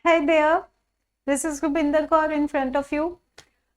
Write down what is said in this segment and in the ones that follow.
Hi there, this is Rupinder Kaur in front of you.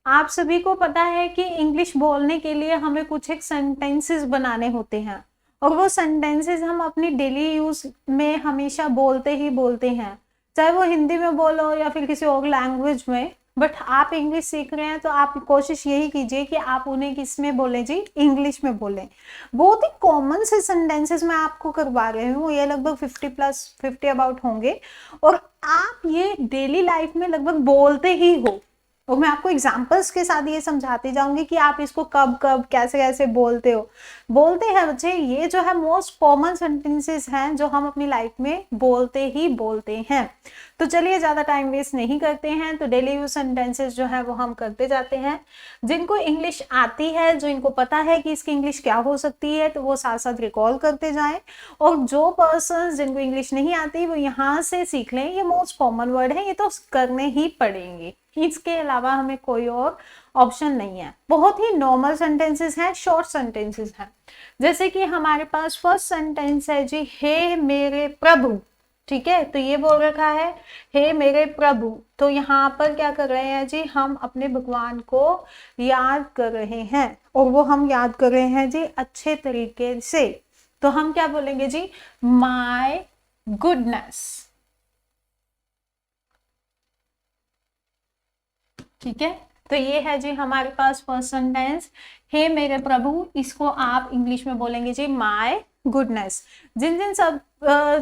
आप सभी को पता है कि इंग्लिश बोलने के लिए हमें कुछ एक सेंटेंसेस बनाने होते हैं और वो सेंटेंसेस हम अपनी डेली यूज में हमेशा बोलते ही बोलते हैं, चाहे वो हिंदी में बोलो या फिर किसी और लैंग्वेज में। बट आप इंग्लिश सीख रहे हैं तो आप कोशिश यही कीजिए कि आप उन्हें किस में बोलें जी, इंग्लिश में बोलें। बहुत ही कॉमन से सेंटेंसेस मैं आपको करवा रही हूँ, ये लगभग 50 अबाउट होंगे और आप ये डेली लाइफ में लगभग बोलते ही हो। और मैं आपको एग्जांपल्स के साथ ये समझाती जाऊंगी कि आप इसको कब कब कैसे कैसे बोलते हैं बच्चे। ये जो है मोस्ट कॉमन सेंटेंसेस हैं जो हम अपनी लाइफ में बोलते ही बोलते हैं। तो चलिए ज़्यादा टाइम वेस्ट नहीं करते हैं, तो डेली यूज सेंटेंसेस जो है वो हम करते जाते हैं। जिनको इंग्लिश आती है, जो इनको पता है कि इसकी इंग्लिश क्या हो सकती है, तो वो साथ साथ रिकॉल करते जाएं। और जो पर्सन जिनको इंग्लिश नहीं आती वो यहाँ से सीख लें। ये मोस्ट कॉमन वर्ड है, ये तो करने ही पड़ेंगे, इसके अलावा हमें कोई और ऑप्शन नहीं है। बहुत ही नॉर्मल सेंटेंसेस हैं, शॉर्ट सेंटेंसेस हैं। जैसे कि हमारे पास फर्स्ट सेंटेंस है जी, हे मेरे प्रभु। ठीक है, तो ये बोल रखा है हे मेरे प्रभु, तो यहाँ पर क्या कर रहे हैं जी, हम अपने भगवान को याद कर रहे हैं और वो हम याद कर रहे हैं जी अच्छे तरीके से। तो हम क्या बोलेंगे जी, माय गुडनेस। ठीक है, तो ये है जी हमारे पास फर्स्ट सेंटेंस, हे मेरे प्रभु। इसको आप इंग्लिश में बोलेंगे जी माय गुडनेस। जिन जिन सब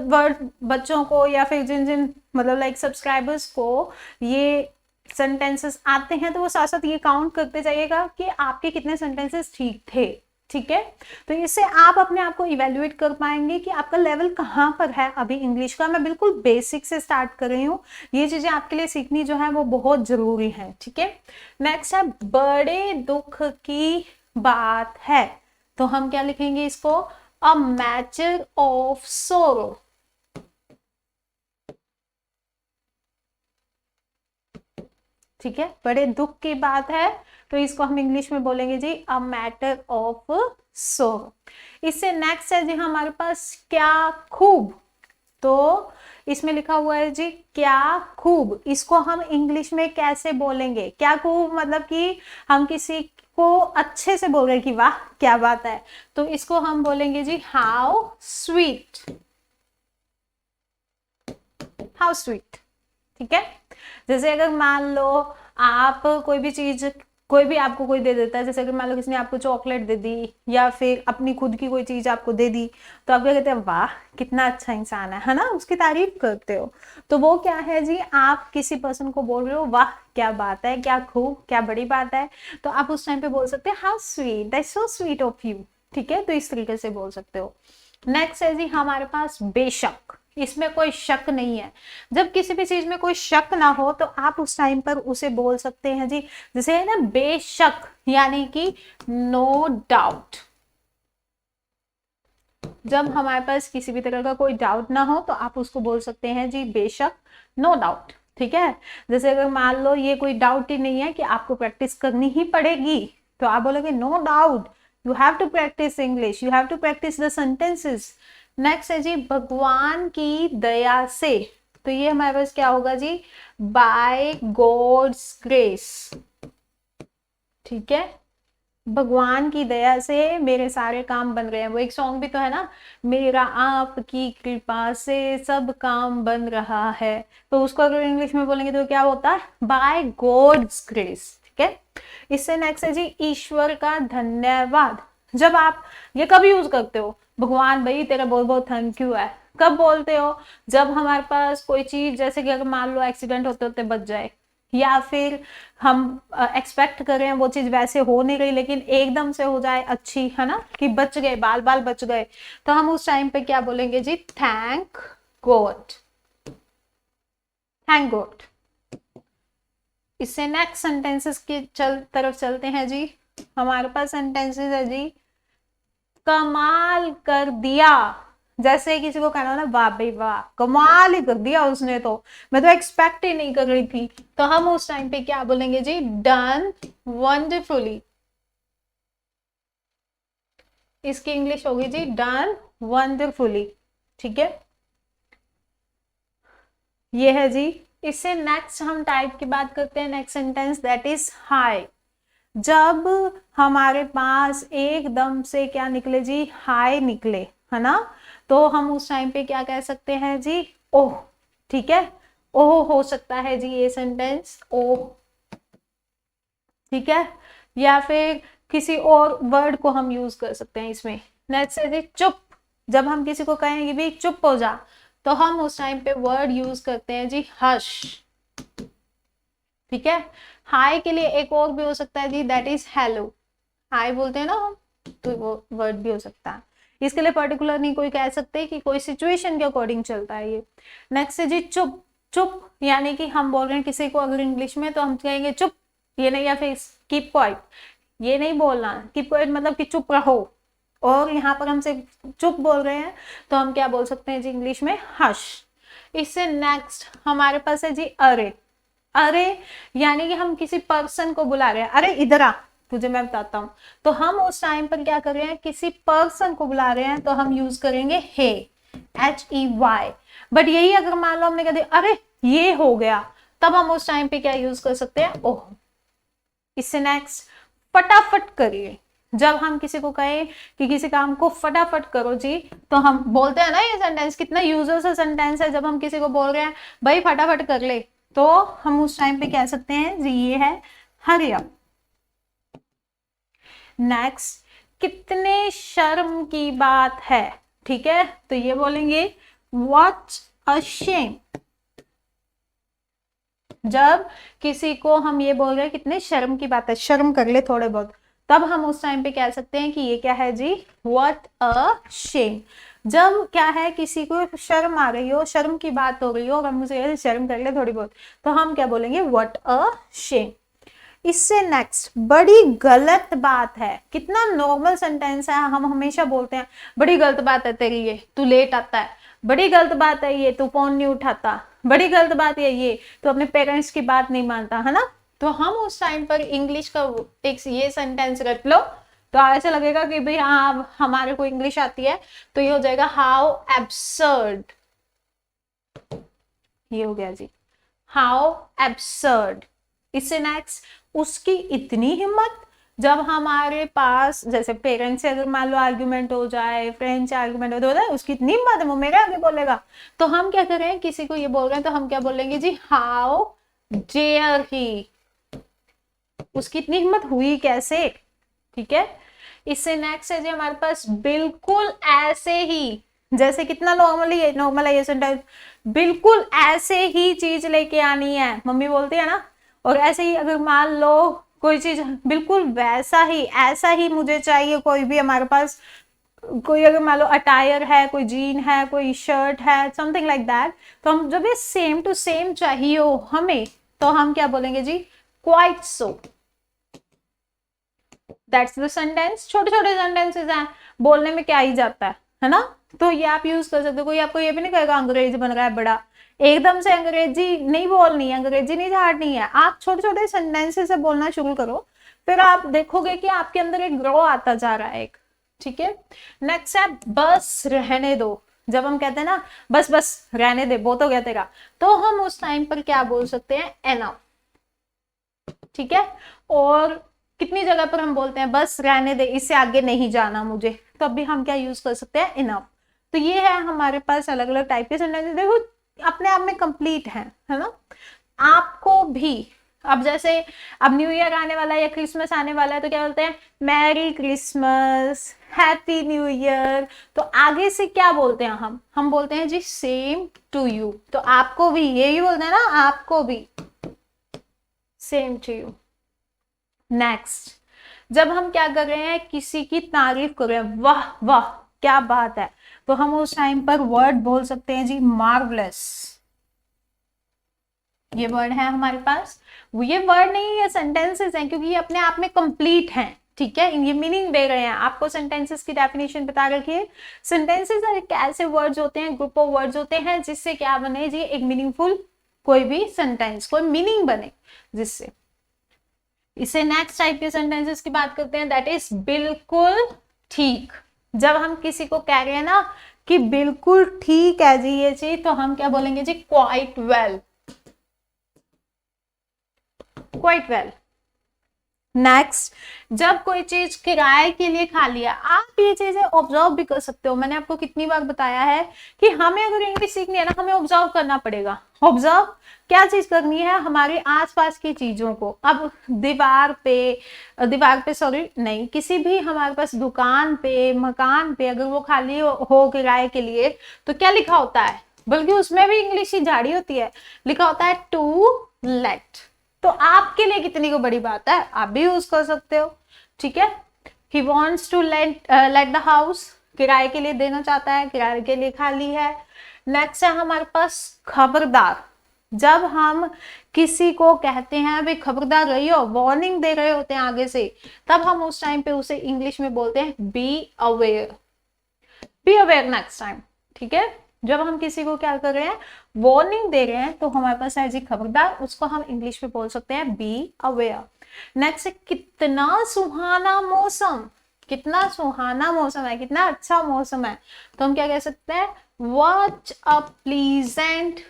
वर्ड बच्चों को या फिर जिन जिन मतलब लाइक सब्सक्राइबर्स को ये सेंटेंसेस आते हैं, तो वो साथ साथ ये काउंट करते जाइएगा कि आपके कितने सेंटेंसेस ठीक थे। ठीक है, तो इससे आप अपने आप को इवेल्युएट कर पाएंगे कि आपका लेवल कहाँ पर है अभी इंग्लिश का। मैं बिल्कुल बेसिक से स्टार्ट कर रही हूँ, ये चीजें आपके लिए सीखनी जो है वो बहुत जरूरी है। ठीक है, नेक्स्ट है बड़े दुख की बात है, तो हम क्या लिखेंगे इसको, अ मैटर ऑफ सोरो। ठीक है, बड़े दुख की बात है, तो इसको हम इंग्लिश में बोलेंगे जी अ मैटर ऑफ सोरो। इससे नेक्स्ट है जी हमारे पास क्या खूब, तो इसमें लिखा हुआ है जी क्या खूब। इसको हम इंग्लिश में कैसे बोलेंगे, क्या खूब मतलब कि हम किसी को अच्छे से बोल रहे हैं कि वाह क्या बात है, तो इसको हम बोलेंगे जी हाउ स्वीट, हाउ स्वीट। ठीक है, जैसे अगर मान लो आप कोई भी चीज, कोई भी आपको कोई दे देता है, जैसे अगर मान लो किसी ने आपको चॉकलेट दे दी या फिर अपनी खुद की कोई चीज आपको दे दी, तो आप क्या कहते हैं, वाह कितना अच्छा इंसान है ना, उसकी तारीफ करते हो। तो वो क्या है जी, आप किसी पर्सन को बोल रहे हो वाह क्या बात है, क्या खूब, क्या बड़ी बात है, तो आप उस टाइम पे बोल सकते हैं how sweet, that's so sweet of you. ठीक है, तो इस तरीके से बोल सकते हो। नेक्स्ट है जी हमारे पास बेशक, इसमें कोई शक नहीं है। जब किसी भी चीज में कोई शक ना हो तो आप उस टाइम पर उसे बोल सकते हैं जी, जैसे है ना बेशक, यानी कि नो डाउट। जब हमारे पास किसी भी तरह का कोई डाउट ना हो तो आप उसको बोल सकते हैं जी बेशक, नो डाउट। ठीक है, जैसे अगर मान लो ये कोई डाउट ही नहीं है कि आपको प्रैक्टिस करनी ही पड़ेगी, तो आप बोलोगे no doubt you have to practise English, you have to practise the sentences. Next है जी भगवान की दया से, तो ये हमारे पास क्या होगा जी, बाय गॉड्स ग्रेस। ठीक है, भगवान की दया से मेरे सारे काम बन रहे हैं। वो एक सॉन्ग भी तो है ना, मेरा आपकी कृपा से सब काम बन रहा है, तो उसको अगर इंग्लिश में बोलेंगे तो क्या होता है, बाय गॉड्स ग्रेस। ठीक है, इससे नेक्स्ट है जी ईश्वर का धन्यवाद। जब आप ये कब यूज करते हो, भगवान भाई तेरा बहुत बहुत थैंक यू है, कब बोलते हो, जब हमारे पास कोई चीज जैसे कि अगर मान लो एक्सीडेंट होते होते बच जाए, या फिर हम एक्सपेक्ट कर रहे हैं वो चीज वैसे हो नहीं रही लेकिन एकदम से हो जाए अच्छी, है ना, कि बच गए, बाल बाल बच गए, तो हम उस टाइम पे क्या बोलेंगे जी, थैंक गॉड, थैंक गॉड। इससे नेक्स्ट सेंटेंसेस की तरफ चलते हैं जी। हमारे पास सेंटेंसेस है जी, कमाल कर दिया। जैसे किसी को कहना हो ना, वाह भाई वाह कमाल ही कर दिया उसने, तो मैं तो एक्सपेक्ट ही नहीं कर रही थी, तो हम उस टाइम पे क्या बोलेंगे जी, डन वंडरफुली। इसकी इंग्लिश होगी जी डन वंडरफुली। ठीक है, ये है जी इससे नेक्स्ट हम टाइप की बात करते हैं, next sentence that is hi. जब हमारे पास एकदम से क्या निकले जी, हाय निकले, है ना, तो हम उस टाइम पे क्या कह सकते हैं जी, ओह। ठीक है, ओह हो सकता है जी ये सेंटेंस, ओह। ठीक है, या फिर किसी और वर्ड को हम यूज कर सकते हैं इसमें। नेक्स्ट है जी चुप। जब हम किसी को कहेंगे भी चुप हो जा, तो हम उस टाइम पे वर्ड यूज करते हैं जी हश। ठीक है, हाय के लिए एक और भी हो सकता है जी, दैट इज हेलो। हाय बोलते हैं ना हम, तो वो वर्ड भी हो सकता है। इसके लिए पर्टिकुलर नहीं कोई कह सकते कि कोई सिचुएशन के अकॉर्डिंग चलता है ये। नेक्स्ट है जी चुप। चुप यानी कि हम बोल रहे हैं किसी को अगर इंग्लिश में, तो हम कहेंगे चुप, ये नहीं, या फिर कीप क्वाइट, ये नहीं बोलना। कीप क्वाइट मतलब कि चुप रहो, और यहाँ पर हमसे चुप बोल रहे हैं तो हम क्या बोल सकते हैं जी इंग्लिश में, हश। इससे नेक्स्ट हमारे पास है जी अरे। अरे यानी कि हम किसी पर्सन को बुला रहे हैं, अरे इधर आ, तुझे मैं बताता हूँ। तो हम उस टाइम पर क्या कर रहे हैं, किसी पर्सन को बुला रहे हैं, तो हम यूज करेंगे हे, HEY। बट यही अगर मान लो हमने कह दिया अरे ये हो गया, तब हम उस टाइम पे क्या यूज कर सकते हैं, ओह। इससे नेक्स्ट फटाफट करिए। जब हम किसी को कहें कि किसी काम को फटाफट करो जी, तो हम बोलते हैं ना, ये सेंटेंस कितना यूजर सेंटेंस है। जब हम किसी को बोल रहे हैं भाई फटाफट कर ले, तो हम उस टाइम पे कह सकते हैं जी ये है हरी अप। नेक्स्ट, कितने शर्म की बात है। ठीक है, तो ये बोलेंगे व्हाट अ शेम। जब किसी को हम ये बोल रहे हैं कितने शर्म की बात है, शर्म कर ले थोड़े बहुत, तब हम उस टाइम पे कह सकते हैं कि ये क्या है जी, व्हाट अ शेम। जब क्या है किसी को शर्म आ रही हो, शर्म की बात हो रही हो, और हम उसे शर्म कर ले थोड़ी बहुत, तो हम क्या बोलेंगे, व्हाट अ शेम। इससे नेक्स्ट बड़ी गलत बात है। कितना नॉर्मल सेंटेंस है, हम हमेशा बोलते हैं बड़ी गलत बात है तेरी ये, तू लेट आता है, बड़ी गलत बात है ये, तू फोन नहीं उठाता, बड़ी गलत बात है ये, तो अपने पेरेंट्स की बात नहीं मानता, है ना। तो हम उस टाइम पर इंग्लिश का एक ये सेंटेंस रख लो, तो ऐसा लगेगा कि भाई हाँ हमारे को इंग्लिश आती है, तो ये हो जाएगा हाउ एब्सर्ड। ये हो गया जी हाउ एब्सर्ड। इससे नेक्स्ट उसकी इतनी हिम्मत। जब हमारे पास जैसे पेरेंट्स से अगर मान लो आर्ग्यूमेंट हो जाए, फ्रेंड से आर्ग्यूमेंट हो जाए, उसकी इतनी हिम्मत है वो मेरे आगे बोलेगा, तो हम क्या करें, किसी को ये बोल रहे हैं तो हम क्या बोलेंगे जी, हाउ डेयर ही। उसकी इतनी हिम्मत हुई कैसे। ठीक है, इससे नेक्स्ट है जी हमारे पास बिल्कुल ऐसे ही। जैसे कितना नॉर्मल है ये सेंटेंस, बिल्कुल ऐसे ही चीज लेके आनी है, मम्मी बोलती है ना। और ऐसे ही अगर मान लो कोई चीज बिल्कुल वैसा ही, ऐसा ही मुझे चाहिए, कोई भी हमारे पास कोई अगर मान लो अटायर है, कोई जीन है, कोई शर्ट है, समथिंग लाइक दैट, तो हम जब ये सेम टू सेम चाहिए हो हमें, तो हम क्या बोलेंगे जी, quite so. That's the sentence. छोटे छोटे सेंटेंसेस हैं, बोलने में क्या ही जाता है ना। तो ये आप यूज कर सकते हो। कोई आपको ये भी नहीं कहेगा अंग्रेजी बन रहा है बड़ा, एकदम से अंग्रेजी नहीं बोलनी है, अंग्रेजी नहीं झाड़नी है। आप छोटे छोटे सेंटेंसेस से बोलना शुरू करो, फिर आप देखोगे कि आपके अंदर एक ग्रो आता जा रहा है एक। ठीक है, नेक्स्ट है बस रहने दो। जब हम कहते हैं ना बस बस रहने दे, बहुत हो गया तेरा, तो हम उस टाइम पर क्या बोल सकते हैं, एनफ। ठीक है, और कितनी जगह पर हम बोलते हैं बस रहने दे, इससे आगे नहीं जाना मुझे, तब भी हम क्या यूज कर सकते हैं, इनफ। तो ये है हमारे पास अलग अलग टाइप के सेंटेंस, देखो अपने आप में कंप्लीट है ना। आपको भी अब जैसे अब न्यू ईयर आने वाला है या क्रिसमस आने वाला है, तो क्या बोलते हैं, merry Christmas, happy new year. तो आगे से क्या बोलते हैं हम बोलते हैं जी सेम टू यू। तो आपको भी यही बोलते हैं ना, आपको भी सेम टू यू। नेक्स्ट, जब हम क्या कर रहे हैं, किसी की तारीफ कर रहे हैं, वाह वाह क्या बात है, तो हम उस टाइम पर वर्ड बोल सकते हैं जी मार्वलेस। ये वर्ड है हमारे पास, ये वर्ड नहीं, ये सेंटेंसेस हैं, क्योंकि ये अपने आप में कंप्लीट हैं। ठीक है, ये मीनिंग दे रहे हैं आपको, सेंटेंसेस की डेफिनेशन बता रखी है। सेंटेंसेस एक ऐसे वर्ड्स होते हैं, ग्रुप ऑफ वर्ड्स होते हैं, जिससे क्या बने जी, एक मीनिंगफुल कोई भी सेंटेंस, कोई मीनिंग बने जिससे। इसे नेक्स्ट टाइप के सेंटेंसेस की बात करते हैं, दैट इज बिल्कुल ठीक। जब हम किसी को कह रहे हैं ना कि बिल्कुल ठीक है जी ये चीज, तो हम क्या बोलेंगे जी, quite well. Quite well. Next, जब कोई चीज किराए के लिए खा लिया, आप ये चीजें ऑब्जर्व भी कर सकते हो। मैंने आपको कितनी बार बताया है कि हमें अगर इंग्लिश सीखनी है ना, हमें ऑब्जर्व करना पड़ेगा। ऑब्जर्व क्या चीज करनी है, हमारे आसपास की चीजों को। अब दीवार पे सॉरी नहीं, किसी भी हमारे पास दुकान पे, मकान पे अगर वो खाली हो किराए के लिए, तो क्या लिखा होता है, बल्कि उसमें भी इंग्लिश ही झाड़ी होती है, लिखा होता है टू लेट। तो आपके लिए कितनी को बड़ी बात है, आप भी यूज कर सकते हो। ठीक है, he wants to let the house, किराए के लिए देना चाहता है, किराए के लिए खाली है। नेक्स्ट है हमारे पास खबरदार। जब हम किसी को कहते हैं भाई खबरदार रहियो, वार्निंग दे रहे होते हैं आगे से, तब हम उस टाइम पे उसे इंग्लिश में बोलते हैं be aware. Be aware next time. ठीक है, जब हम किसी को क्या कर रहे हैं, वार्निंग दे रहे हैं, तो हमारे पास है जी खबरदार, उसको हम इंग्लिश में बोल सकते हैं बी अवेयर। नेक्स्ट है कितना सुहाना मौसम। कितना सुहाना मौसम है, कितना अच्छा मौसम है, तो हम क्या कह सकते हैं, what a pleasant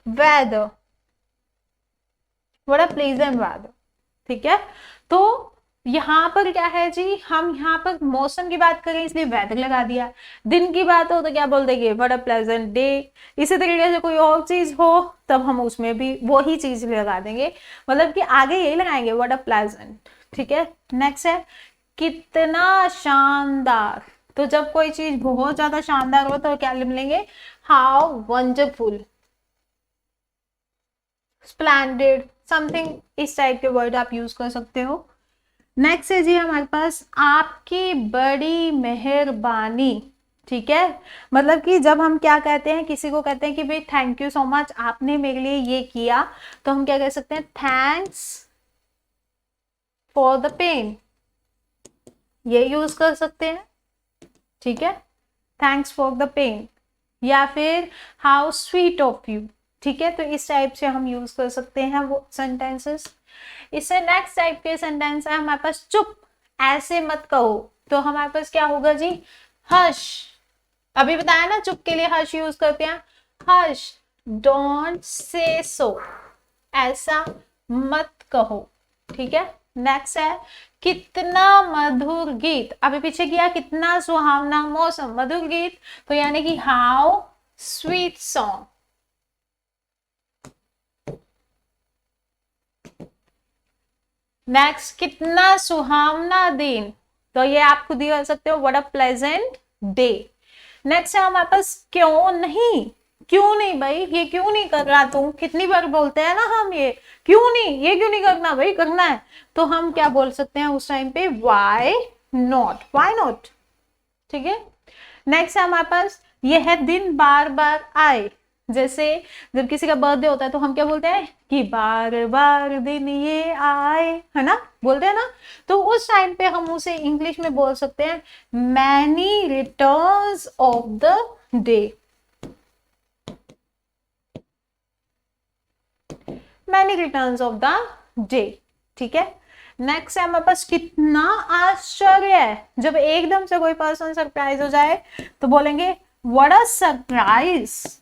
weather. What a pleasant weather. ठीक है, तो यहाँ पर क्या है जी, हम यहाँ पर मौसम की बात करें इसलिए वेदर लगा दिया। दिन की बात हो तो क्या बोल देंगे, व्हाट अ प्लेजेंट डे। इसी तरीके से कोई और चीज हो तब हम उसमें भी वही चीज लगा देंगे, मतलब कि आगे यही लगाएंगे, व्हाट अ प्लेजेंट। ठीक है, नेक्स्ट है कितना शानदार। तो जब कोई चीज बहुत ज्यादा शानदार हो तो क्या लेंगे, हाउ वंडरफुल, स्प्लेंडेड, समथिंग इस टाइप के वर्ड आप यूज कर सकते हो। नेक्स्ट है जी हमारे पास आपकी बड़ी मेहरबानी। ठीक है, मतलब कि जब हम क्या कहते हैं, किसी को कहते हैं कि भाई थैंक यू सो मच, आपने मेरे लिए ये किया, तो हम क्या कह सकते हैं, थैंक्स फॉर द पेन, ये यूज कर सकते हैं। ठीक है, थैंक्स फॉर द पेन, या फिर हाउ स्वीट ऑफ यू। ठीक है, तो इस टाइप से हम यूज कर सकते हैं वो सेंटेंसेस। इससे नेक्स्ट टाइप के सेंटेंस है हमारे पास चुप, ऐसे मत कहो। तो हमारे पास क्या होगा जी, हश। अभी बताया ना चुप के लिए हश यूज करते हैं, हश, डोंट से सो, ऐसा मत कहो। ठीक है, नेक्स्ट है कितना मधुर गीत। अभी पीछे किया कितना सुहावना मौसम, मधुर गीत, तो यानी कि हाउ स्वीट सॉन्ग। नेक्स्ट कितना सुहावना दिन, तो ये आप खुद ही कर सकते हो, what a pleasant day. Next है हमारे पास क्यों नहीं। क्यों नहीं भाई, ये क्यों नहीं कर रहा तू, कितनी बार बोलते हैं ना हम, ये क्यों नहीं, ये क्यों नहीं करना भाई, करना है। तो हम क्या बोल सकते हैं उस टाइम पे, व्हाई नॉट, व्हाई नॉट। ठीक है, नेक्स्ट है हमारे पास यह दिन बार बार आए। जैसे जब किसी का बर्थडे होता है तो हम क्या बोलते हैं कि बार बार दिन ये आए, है ना, बोलते हैं ना। तो उस टाइम पे हम उसे इंग्लिश में बोल सकते हैं many returns of the day. Many returns of the day. ठीक है, नेक्स्ट है हमारे पास कितना आश्चर्य है। जब एकदम से कोई पर्सन सरप्राइज हो जाए तो बोलेंगे what a surprise,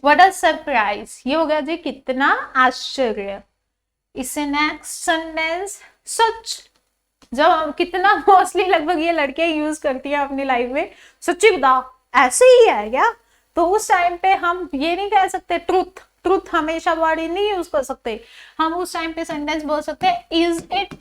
what a surprise. ये हो गया जी कितना आश्चर्य। इससे नेक्स्ट सेंटेंस सच। जब कितना मोस्टली लगभग ये लड़कियां यूज करती हैं अपनी लाइफ में, सच्ची बताओ ऐसे ही है क्या, तो उस टाइम पे हम ये नहीं कह सकते ट्रुथ, ट्रुथ हमेशा वर्ड नहीं यूज कर सकते। हम उस टाइम पे सेंटेंस बोल सकते हैं is it,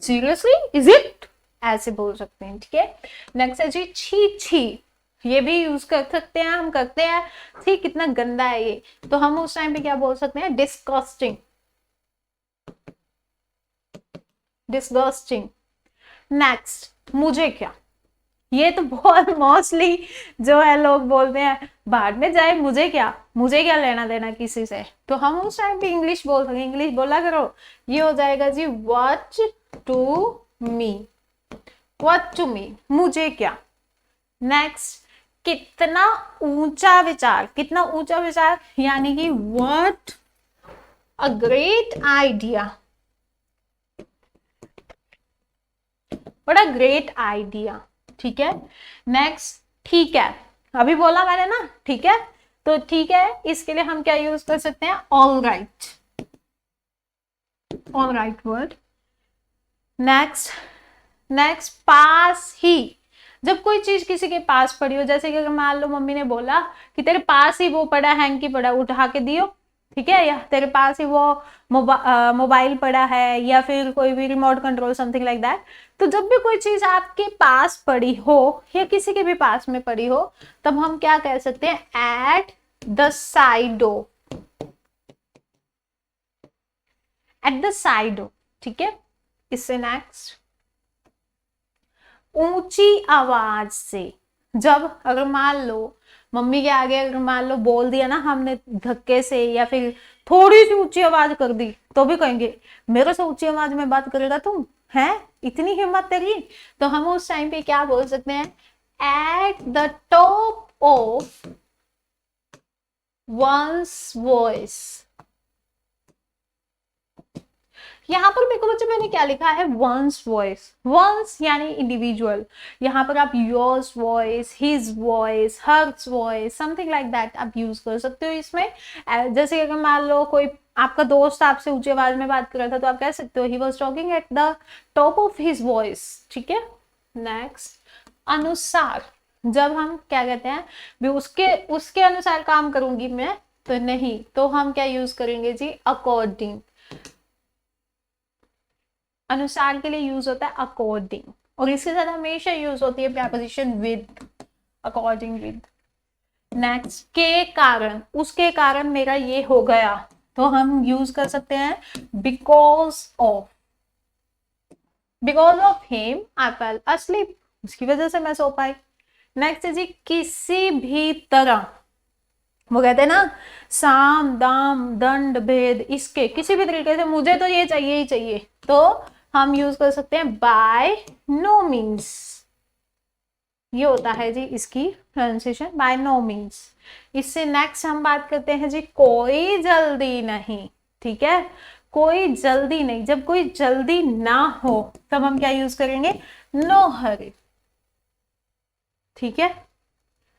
seriously is it, ऐसे बोल सकते हैं। ठीक है, नेक्स्ट है जी छी छी। ये भी यूज कर सकते हैं, हम करते हैं, ठीक कितना गंदा है ये, तो हम उस टाइम पे क्या बोल सकते हैं, डिस्गस्टिंग, डिस्गस्टिंग। नेक्स्ट मुझे क्या। ये तो बहुत मोस्टली जो है लोग बोलते हैं बाद में जाए, मुझे क्या लेना देना किसी से। तो हम उस टाइम पे इंग्लिश बोल सकते, इंग्लिश बोला करो। ये हो जाएगा जी what to me, what to me, मुझे क्या। नेक्स्ट कितना ऊंचा विचार। कितना ऊंचा विचार यानी कि what a great idea, what a great idea. ठीक है, नेक्स्ट ठीक है। अभी बोला मैंने ना, ठीक है। तो ठीक है, इसके लिए हम क्या यूज कर सकते हैं, all right, all right word. Next, next pass ही, जब कोई चीज किसी के पास पड़ी हो, जैसे कि अगर मान लो मम्मी ने बोला कि तेरे पास ही वो पड़ा, हैंकी पड़ा, उठा के दियो, ठीक है, या तेरे पास ही वो मोबाइल पड़ा है, या फिर कोई भी remote control, something like that. तो जब भी कोई चीज आपके पास पड़ी हो या किसी के भी पास में पड़ी हो, तब हम क्या कह सकते हैं, एट द साइडो, एट द साइडो, ठीक है। इससे नेक्स्ट, ऊंची आवाज से, जब अगर मान लो मम्मी के आगे अगर मान लो बोल दिया ना हमने धक्के से, या फिर थोड़ी सी ऊंची आवाज कर दी, तो भी कहेंगे मेरे से ऊंची आवाज में बात करेगा तुम, है इतनी हिम्मत तेरी। तो हम उस टाइम पे क्या बोल सकते हैं, at the top of one's voice. यहाँ पर देखो बच्चे मैंने क्या लिखा है, वंस वॉइस, वंस यानी इंडिविजुअल, यहाँ पर आप yours voice, his voice, hers voice, something like that आप यूज कर सकते हो इसमें। जैसे अगर मान लो कोई आपका दोस्त आपसे ऊंची आवाज में बात कर रहा था, तो आप कह सकते हो he was talking at the top of his voice, ठीक है। नेक्स्ट, अनुसार, जब हम क्या कहते हैं भी उसके उसके अनुसार काम करूंगी मैं, तो नहीं, तो हम क्या यूज करेंगे जी, अकॉर्डिंग। अनुसार के लिए यूज होता है अकॉर्डिंग, और इसके साथ हमेशा यूज होती है preposition with, according with. Next, के कारण, उसके कारण मेरा ये हो गया, तो हम यूज कर सकते हैं because of, because of him I fail asleep, उसकी वजह से मैं सो पाई। नेक्स्ट है जी, किसी भी तरह, वो कहते हैं ना साम दाम दंड भेद, इसके किसी भी तरीके से मुझे तो ये चाहिए ही चाहिए, तो हम यूज कर सकते हैं बाय नो मीन्स, ये होता है जी इसकी प्रोनाउंसिएशन, बाय नो मीन्स। इससे नेक्स्ट हम बात करते हैं जी, कोई जल्दी नहीं, ठीक है, कोई जल्दी नहीं, जब कोई जल्दी ना हो तब हम क्या यूज करेंगे, नो हरी, ठीक है,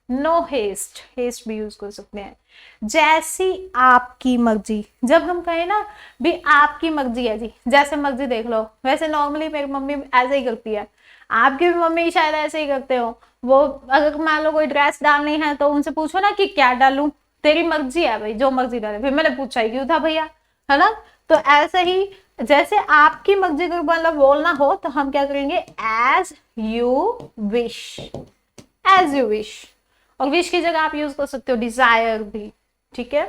नो हेस्ट, हेस्ट भी यूज कर सकते हैं। जैसी आपकी मर्जी, जब हम कहें ना भी आपकी मर्जी है जी, जैसे मर्जी देख लो, वैसे नॉर्मली मेरी मम्मी ऐसे ही करती है, आपकी भी मम्मी शायद ऐसे ही करते हो। वो अगर मान लो कोई ड्रेस डालनी है तो उनसे पूछो ना कि क्या डालूं, तेरी मर्जी है भाई, जो मर्जी डाले, फिर मैंने पूछा ही क्यों था भैया, है ना। तो ऐसे ही जैसे आपकी मर्जी का मतलब बोलना हो, तो हम क्या करेंगे, as you wish, as you wish, और विश की जगह आप यूज कर सकते हो डिजायर भी, ठीक है।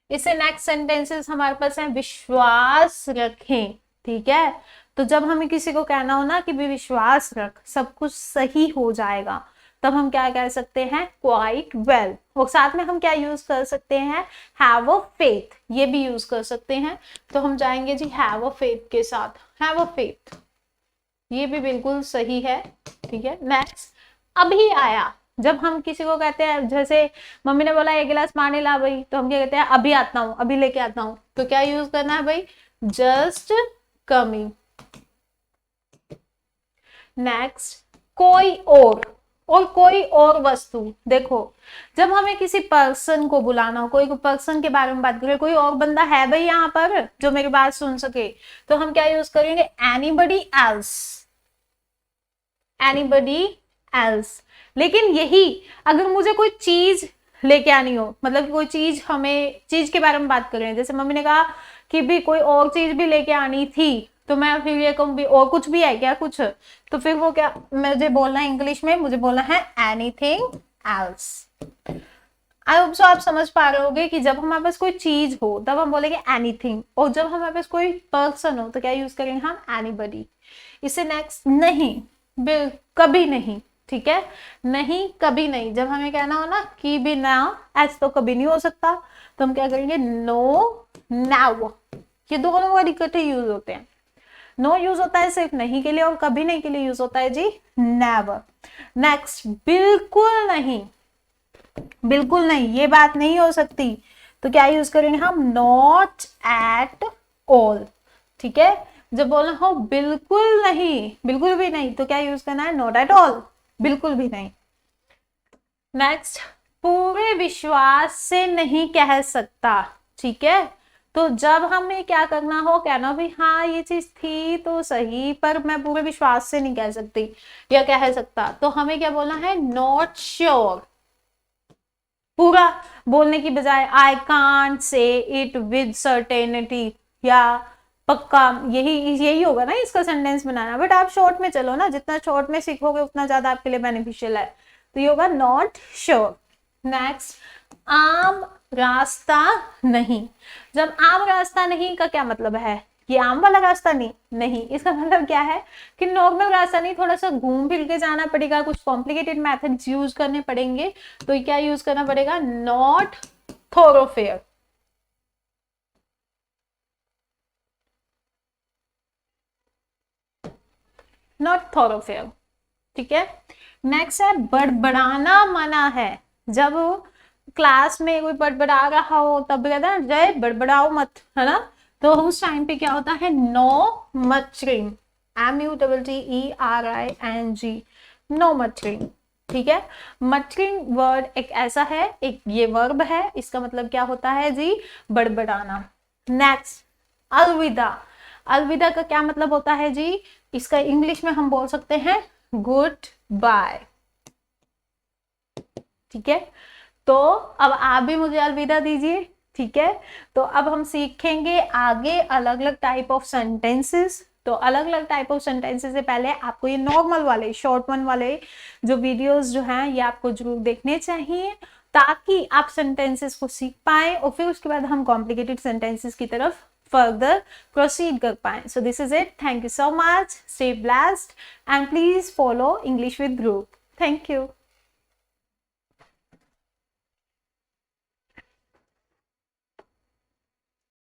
इससे नेक्स्ट सेंटेंसेस हमारे पास है, विश्वास रखें, ठीक है। तो जब हमें किसी को कहना हो ना कि भी विश्वास रख, सब कुछ सही हो जाएगा, तब हम क्या कह सकते हैं, क्वाइट वेल, और साथ में हम क्या यूज कर सकते हैं, हैव अ फेथ, ये भी यूज कर सकते हैं। तो हम जाएंगे जी हैव अ फेथ के साथ, हैव अ फेथ, ये भी बिल्कुल सही है, ठीक है। नेक्स्ट, अभी आया, जब हम किसी को कहते हैं, जैसे मम्मी ने बोला एक गिलास पानी ला भाई, तो हम क्या कहते हैं, अभी आता हूं, अभी लेके आता हूं, तो क्या यूज करना है भाई, जस्ट कमिंग। नेक्स्ट, कोई और कोई और वस्तु, देखो जब हमें किसी पर्सन को बुलाना हो, कोई पर्सन के बारे में बात करें, कोई और बंदा है भाई यहाँ पर जो मेरी बात सुन सके, तो हम क्या यूज करेंगे, एनीबडी एल्स, एनीबडी एल्स। लेकिन यही अगर मुझे कोई चीज लेके आनी हो, मतलब कोई चीज, हमें चीज के बारे में बात कर रहे हैं, जैसे मम्मी ने कहा कि भी कोई और चीज भी लेके आनी थी, तो मैं फिर ये कहूँ भी और कुछ भी है क्या कुछ, तो फिर वो क्या मुझे बोलना है इंग्लिश में, मुझे बोलना है anything else. I hope so आप समझ पा रहे होगे कि जब हमारे पास कोई चीज हो तब हम बोलेंगे एनीथिंग, और जब हमारे पास कोई पर्सन हो तो क्या यूज करेंगे हम, एनीबडी। इससे नेक्स्ट, नहीं, कभी नहीं, ठीक है, नहीं कभी नहीं, जब हमें कहना हो ना कि भी ना, ऐसा तो कभी नहीं हो सकता, तो हम क्या करेंगे, नो नाउ, ये दोनों वर्ड इकट्ठे यूज होते हैं। नो यूज होता है सिर्फ नहीं के लिए, और कभी नहीं के लिए यूज होता है जी नेवर। नेक्स्ट, बिल्कुल नहीं, बिल्कुल नहीं, ये बात नहीं हो सकती, तो क्या यूज करेंगे हम, नॉट एट ऑल, ठीक है। जब बोलना हो बिल्कुल नहीं, बिल्कुल भी नहीं, तो क्या यूज करना है, नॉट एट ऑल, बिल्कुल भी नहीं। नेक्स्ट, पूरे विश्वास से नहीं कह सकता, ठीक है। तो जब हमें क्या करना हो, कहना भी हाँ ये चीज थी तो सही, पर मैं पूरे विश्वास से नहीं कह सकती या कह सकता, तो हमें क्या बोलना है, नॉट श्योर। पूरा बोलने की बजाय I can't say it with certainty, या पक्का, यही यही होगा ना इसका सेंटेंस बनाना। बट आप शॉर्ट में चलो ना, जितना शॉर्ट में सीखोगे उतना ज्यादा आपके लिए बेनिफिशियल है। तो ये होगा नॉट श्योर। नेक्स्ट, आम रास्ता नहीं। जब आम रास्ता नहीं का क्या मतलब है, ये आम वाला रास्ता नहीं, इसका मतलब क्या है कि नॉर्मल रास्ता नहीं, थोड़ा सा घूम फिर के जाना पड़ेगा, कुछ कॉम्प्लिकेटेड मेथड्स यूज करने पड़ेंगे। तो क्या यूज करना पड़ेगा, नॉट थोरोफेयर। नॉट थोरोफेयर, ठीक है। नेक्स्ट है बड़बड़ाना मना है। जब क्लास में कोई बड़बड़ा रहा हो तब कहता है जय बड़बड़ाओ मत, है ना। तो उस टाइम पे क्या होता है, नो मचरिंग, MUTTERING, नो मचरिंग, ठीक है। मचरिंग वर्ड एक ऐसा है, एक ये वर्ब है, इसका मतलब क्या होता है जी, बड़बड़ाना। नेक्स्ट, अलविदा। अलविदा का क्या मतलब होता है जी, इसका इंग्लिश में हम बोल सकते हैं गुड बाय, ठीक है। तो अब आप भी मुझे अलविदा दीजिए, ठीक है। तो अब हम सीखेंगे आगे अलग अलग टाइप ऑफ सेंटेंसेस। तो अलग अलग टाइप ऑफ सेंटेंसेस से पहले आपको ये नॉर्मल वाले शॉर्ट वन वाले जो वीडियोस जो हैं ये आपको जरूर देखने चाहिए, ताकि आप सेंटेंसेस को सीख पाए और फिर उसके बाद हम कॉम्प्लिकेटेड सेंटेंसेस की तरफ further proceed कर पाए। So this is it. Thank you so much. Stay blessed and please follow English with Group. Thank you.